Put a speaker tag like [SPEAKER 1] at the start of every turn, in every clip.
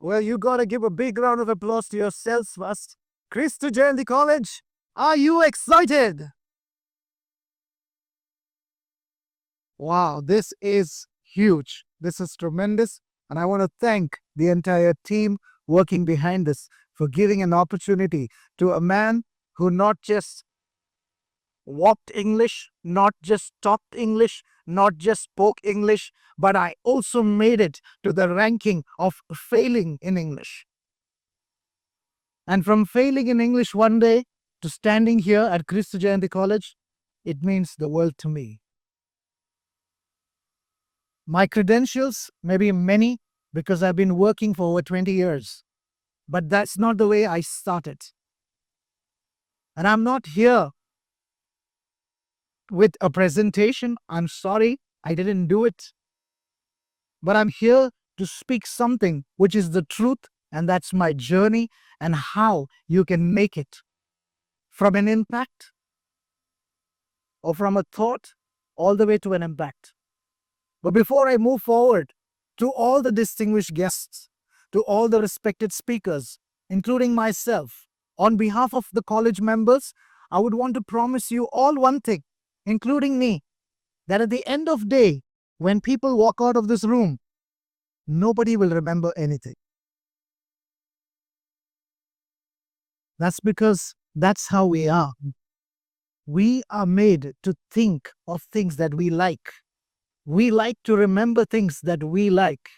[SPEAKER 1] Well, you gotta give a big round of applause to yourselves first. Kristu Jayanti College, are you excited? Wow, this is huge. This is tremendous. And I want to thank the entire team working behind this for giving an opportunity to a man who not just walked English, not just talked English, not just spoke English, but I also made it to the ranking of failing in English. And from failing in English one day to standing here at Kristu Jayanti College, it means the world to me. My credentials may be many because I've been working for over 20 years, but that's not the way I started. And I'm not here with a presentation. I'm sorry, I didn't do it. But I'm here to speak something which is the truth, and that's my journey and how you can make it from an impact or from a thought all the way to an impact. But before I move forward, to all the distinguished guests, to all the respected speakers, including myself, on behalf of the college members, I would want to promise you all one thing, including me, that at the end of the day, when people walk out of this room, nobody will remember anything. That's because that's how we are. We are made to think of things that we like. We like to remember things that we like.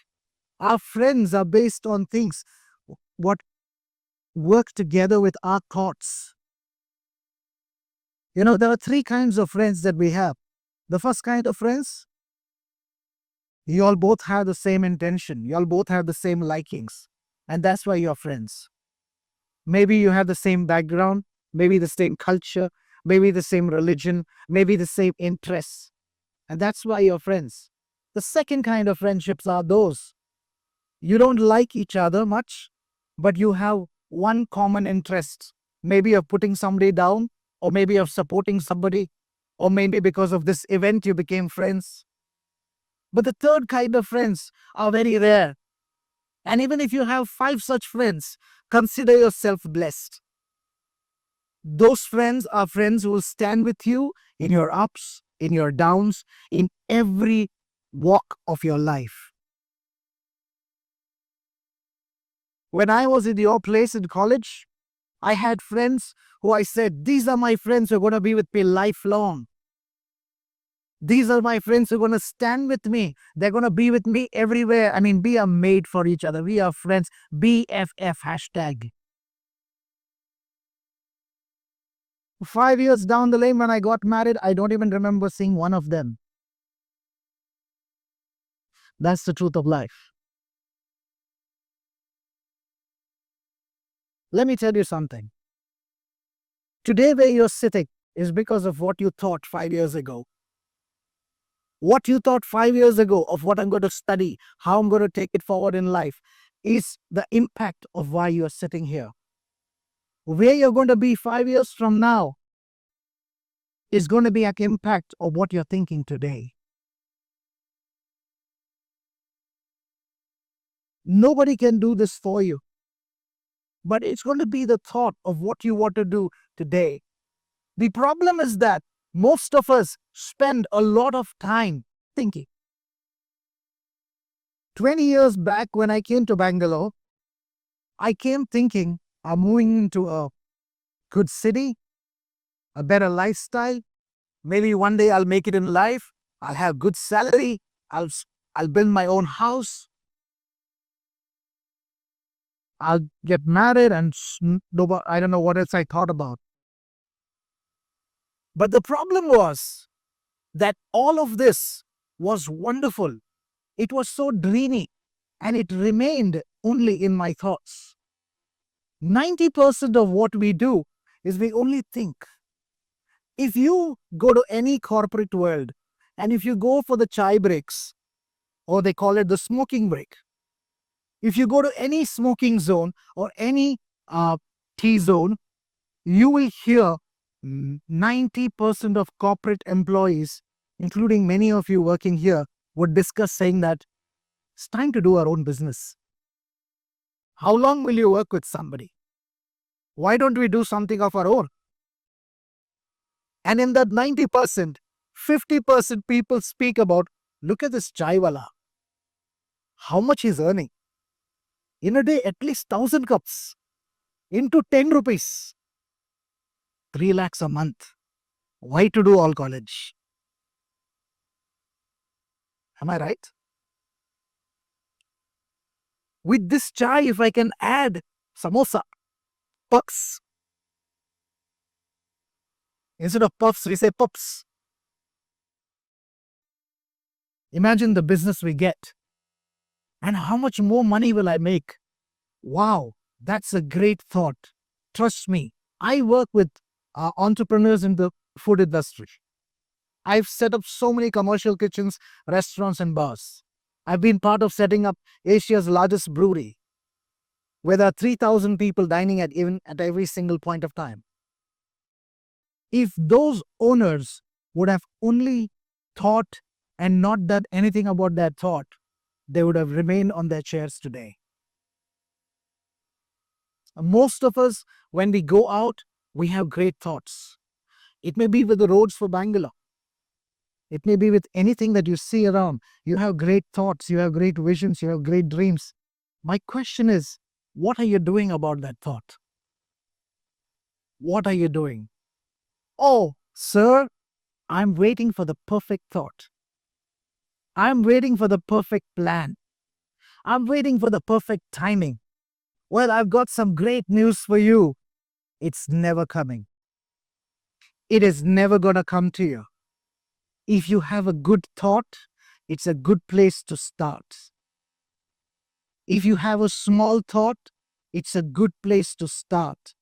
[SPEAKER 1] Our friends are based on things what work together with our thoughts. You know, there are three kinds of friends that we have. The first kind of friends, you all both have the same intention. You all both have the same likings. And that's why you're friends. Maybe you have the same background, maybe the same culture, maybe the same religion, maybe the same interests. And that's why you're friends. The second kind of friendships are those. You don't like each other much, but you have one common interest. Maybe of putting somebody down, or maybe of supporting somebody, or maybe because of this event you became friends. But the third kind of friends are very rare. And even if you have 5 such friends, consider yourself blessed. Those friends are friends who will stand with you in your ups, in your downs, in every walk of your life. When I was in your place in college, I had friends who I said, these are my friends who are going to be with me lifelong. These are my friends who are going to stand with me. They're going to be with me everywhere. I mean, we are made for each other. We are friends. BFF hashtag. 5 years down the lane when I got married, I don't even remember seeing one of them. That's the truth of life. Let me tell you something. Today where you're sitting is because of what you thought 5 years ago. What you thought 5 years ago of what I'm going to study, how I'm going to take it forward in life, is the impact of why you're sitting here. Where you're going to be 5 years from now is going to be an impact of what you're thinking today. Nobody can do this for you. But it's going to be the thought of what you want to do today. The problem is that most of us spend a lot of time thinking. 20 years back when I came to Bangalore, I came thinking I'm moving into a good city, a better lifestyle. Maybe one day I'll make it in life. I'll have good salary. I'll build my own house. I'll get married and I don't know what else I thought about. But the problem was that all of this was wonderful. It was so dreamy and it remained only in my thoughts. 90% of what we do is we only think. If you go to any corporate world and if you go for the chai breaks, or they call it the smoking break, if you go to any smoking zone or any tea zone, you will hear 90% of corporate employees, including many of you working here, would discuss saying that it's time to do our own business. How long will you work with somebody? Why don't we do something of our own? And in that 90%, 50% people speak about, look at this chaiwala, how much he's earning. In a day, at least 1,000 cups into 10 rupees, 3 lakhs a month. Why to do all college? Am I right? With this chai, if I can add samosa, puffs, instead of puffs, we say pups. Imagine the business we get. And how much more money will I make? Wow, that's a great thought. Trust me, I work with entrepreneurs in the food industry. I've set up so many commercial kitchens, restaurants, and bars. I've been part of setting up Asia's largest brewery, where there are 3,000 people dining at every single point of time. If those owners would have only thought and not done anything about their thought, they would have remained on their chairs today. Most of us, when we go out, we have great thoughts. It may be with the roads for Bangalore. It may be with anything that you see around. You have great thoughts, you have great visions, you have great dreams. My question is, what are you doing about that thought? What are you doing? Oh, sir, I'm waiting for the perfect thought. I'm waiting for the perfect plan. I'm waiting for the perfect timing. Well, I've got some great news for you. It's never coming. It is never going to come to you. If you have a good thought, it's a good place to start. If you have a small thought, it's a good place to start.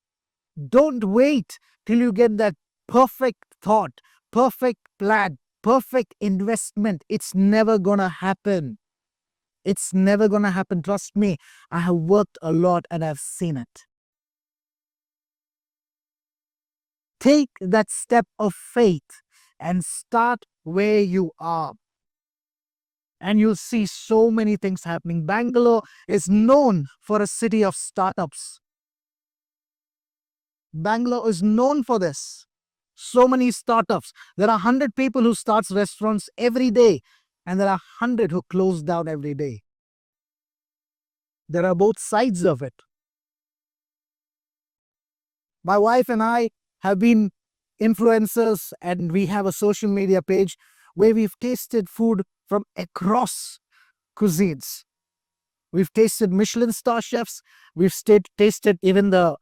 [SPEAKER 1] Don't wait till you get that perfect thought, perfect plan, perfect investment. It's never going to happen. It's never going to happen. Trust me, I have worked a lot and I've seen it. Take that step of faith and start where you are. And you'll see so many things happening. Bangalore is known for a city of startups. Bangalore is known for this. So many startups. There are 100 people who starts restaurants every day, and there are 100 who close down every day. There are both sides of it. My wife and I have been influencers, and we have a social media page where we've tasted food from across cuisines. We've tasted Michelin star chefs. We've tasted even the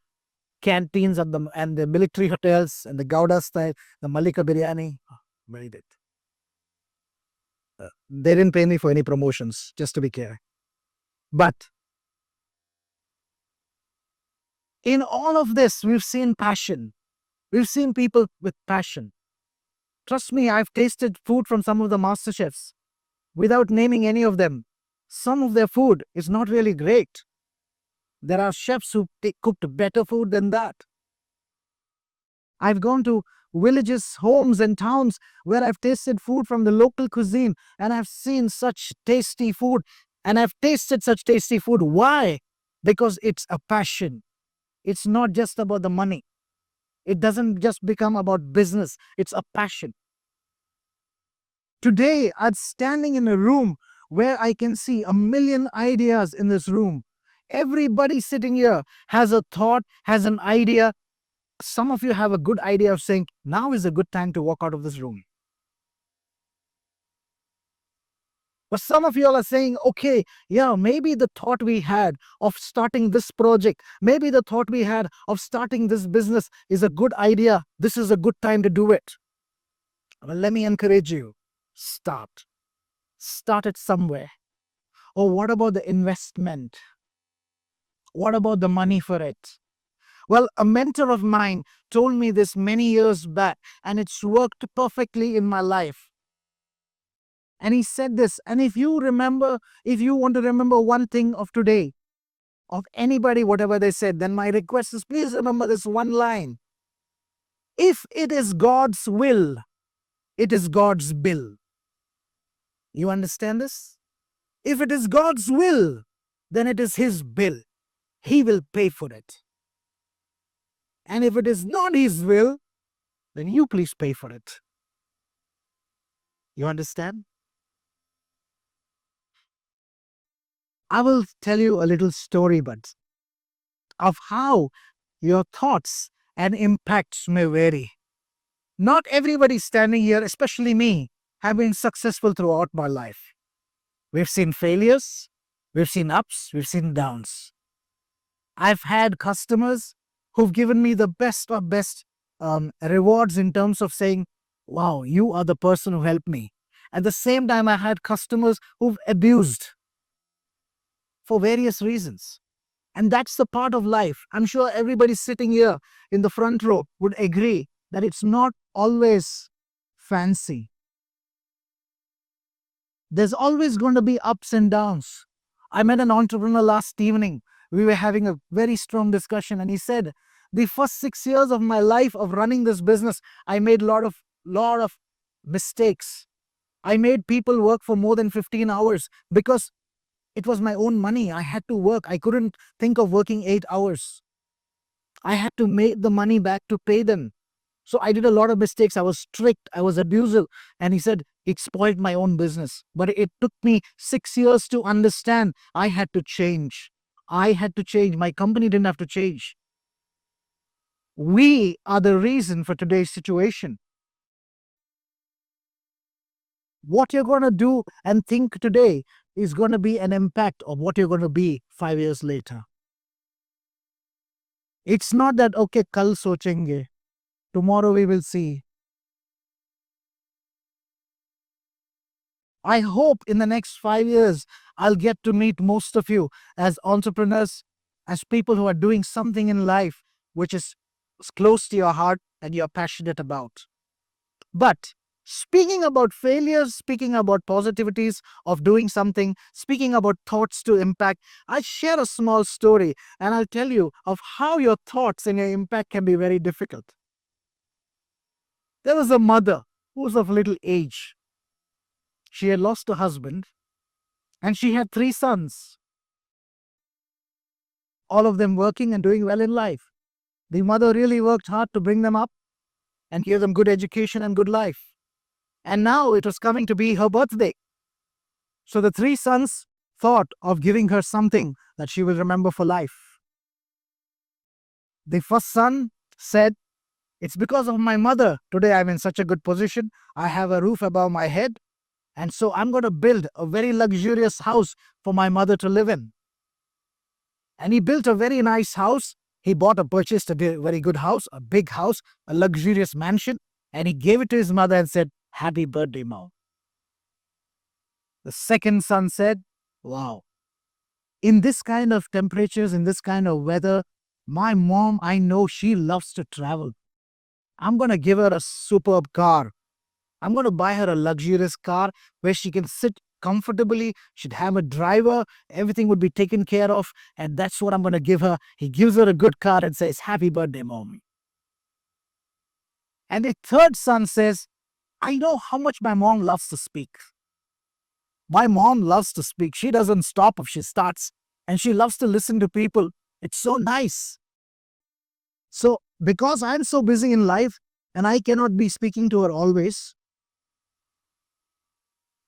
[SPEAKER 1] canteens and the military hotels and the Gouda style, the Malika biryani. Oh, very good. They didn't pay me for any promotions, just to be clear. But in all of this, we've seen passion. We've seen people with passion. Trust me, I've tasted food from some of the master chefs without naming any of them. Some of their food is not really great. There are chefs who cooked better food than that. I've gone to villages, homes, and towns where I've tasted food from the local cuisine and I've seen such tasty food and I've tasted such tasty food. Why? Because it's a passion. It's not just about the money. It doesn't just become about business. It's a passion. Today, I'm standing in a room where I can see a million ideas in this room. Everybody sitting here has a thought, has an idea. Some of you have a good idea of saying, now is a good time to walk out of this room. But some of you all are saying, okay, yeah, maybe the thought we had of starting this project, maybe the thought we had of starting this business is a good idea. This is a good time to do it. Well, let me encourage you. Start. Start it somewhere. Or what about the investment? What about the money for it? Well, a mentor of mine told me this many years back, and it's worked perfectly in my life. And he said this, and if you want to remember one thing of today, of anybody, whatever they said, then my request is please remember this one line. If it is God's will, it is God's bill. You understand this? If it is God's will, then it is His bill. He will pay for it. And if it is not His will, then you please pay for it. You understand? I will tell you a little story, but of how your thoughts and impacts may vary. Not everybody standing here, especially me, have been successful throughout my life. We've seen failures, we've seen ups, we've seen downs. I've had customers who've given me the best of best rewards in terms of saying, wow, you are the person who helped me. At the same time, I had customers who've abused for various reasons. And that's the part of life. I'm sure everybody sitting here in the front row would agree that it's not always fancy. There's always going to be ups and downs. I met an entrepreneur last evening. We were having a very strong discussion, and he said, the first 6 years of my life of running this business, I made a lot of mistakes. I made people work for more than 15 hours because it was my own money. I had to work. I couldn't think of working 8 hours. I had to make the money back to pay them. So I did a lot of mistakes. I was strict. I was abusive. And he said, it spoiled my own business. But it took me 6 years to understand I had to change. I had to change. My company didn't have to change. We are the reason for today's situation. What you're going to do and think today is going to be an impact of what you're going to be 5 years later. It's not that, okay, kal sochenge, tomorrow we will see. I hope in the next 5 years, I'll get to meet most of you as entrepreneurs, as people who are doing something in life which is close to your heart and you're passionate about. But speaking about failures, speaking about positivities of doing something, speaking about thoughts to impact, I'll share a small story and I'll tell you of how your thoughts and your impact can be very difficult. There was a mother who was of little age. She had lost her husband and she had 3 sons, all of them working and doing well in life. The mother really worked hard to bring them up and give them good education and good life. And now it was coming to be her birthday. So the 3 sons thought of giving her something that she will remember for life. The first son said, it's because of my mother. Today I'm in such a good position. I have a roof above my head. And so I'm going to build a very luxurious house for my mother to live in. And he built a very nice house. He purchased a very good house, a big house, a luxurious mansion. And he gave it to his mother and said, happy birthday, Mom. The second son said, wow, in this kind of temperatures, in this kind of weather, my mom, I know she loves to travel. I'm going to give her a superb car. I'm going to buy her a luxurious car where she can sit comfortably. She'd have a driver. Everything would be taken care of. And that's what I'm going to give her. He gives her a good car and says, happy birthday, Mom. And the third son says, I know how much my mom loves to speak. My mom loves to speak. She doesn't stop if she starts. And she loves to listen to people. It's so nice. So because I'm so busy in life and I cannot be speaking to her always,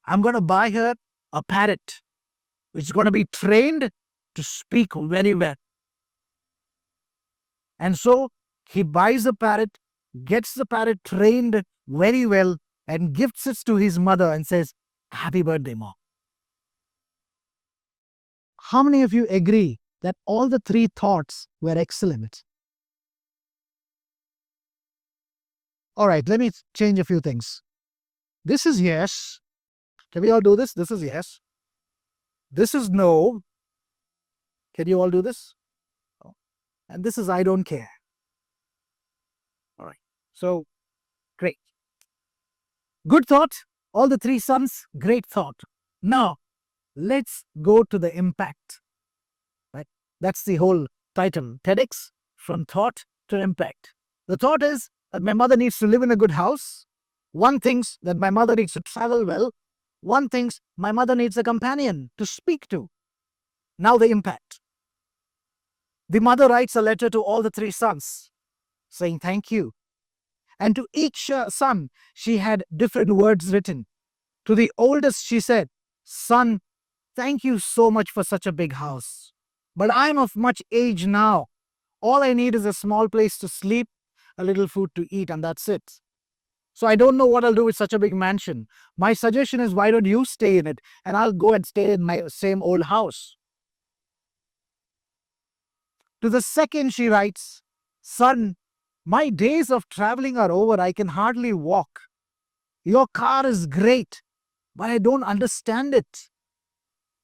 [SPEAKER 1] I'm going to buy her a parrot, which is going to be trained to speak very well. And so he buys a parrot, gets the parrot trained very well, and gifts it to his mother and says, happy birthday, Mom. How many of you agree that all the 3 thoughts were excellent? All right, let me change a few things. This is yes. Can we all do this? This is yes. This is no. Can you all do this? Oh. And this is I don't care. All right. So, great. Good thought. All the 3 sons, great thought. Now, let's go to the impact. Right? That's the whole title. TEDx, from thought to impact. The thought is that my mother needs to live in a good house. One thinks that my mother needs to travel well. One thinks my mother needs a companion to speak to. Now the impact. The mother writes a letter to all the three sons saying thank you. And to each son, she had different words written. To the oldest, she said, "Son, thank you so much for such a big house. But I'm of much age now. All I need is a small place to sleep, a little food to eat, and that's it. So I don't know what I'll do with such a big mansion. My suggestion is, why don't you stay in it and I'll go and stay in my same old house." To the second, she writes, "Son, my days of traveling are over. I can hardly walk. Your car is great, but I don't understand it.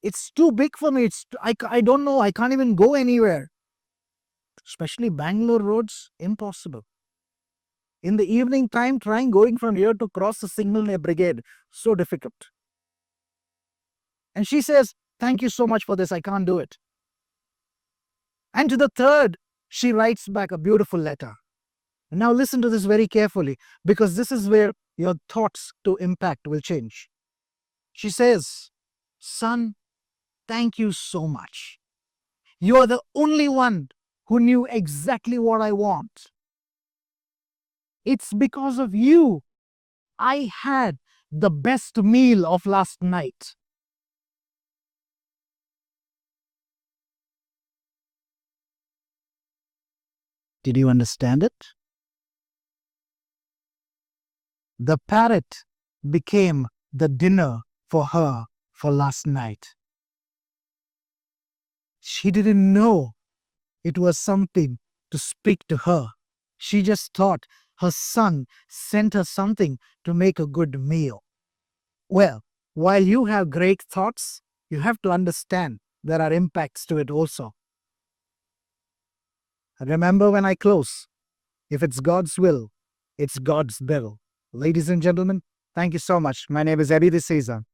[SPEAKER 1] It's too big for me. I don't know. I can't even go anywhere. Especially Bangalore roads, impossible. In the evening time, trying going from here to cross the signal brigade, so difficult." And she says, "Thank you so much for this. I can't do it." And to the third, she writes back a beautiful letter. And now listen to this very carefully, because this is where your thoughts to impact will change. She says, "Son, thank you so much. You are the only one who knew exactly what I want. It's because of you I had the best meal of last night." Did you understand it? The parrot became the dinner for her for last night. She didn't know it was something to speak to her. She just thought her son sent her something to make a good meal. Well, while you have great thoughts, you have to understand there are impacts to it also. Remember when I close, if it's God's will, it's God's bill. Ladies and gentlemen, thank you so much. My name is Edy D'Souza.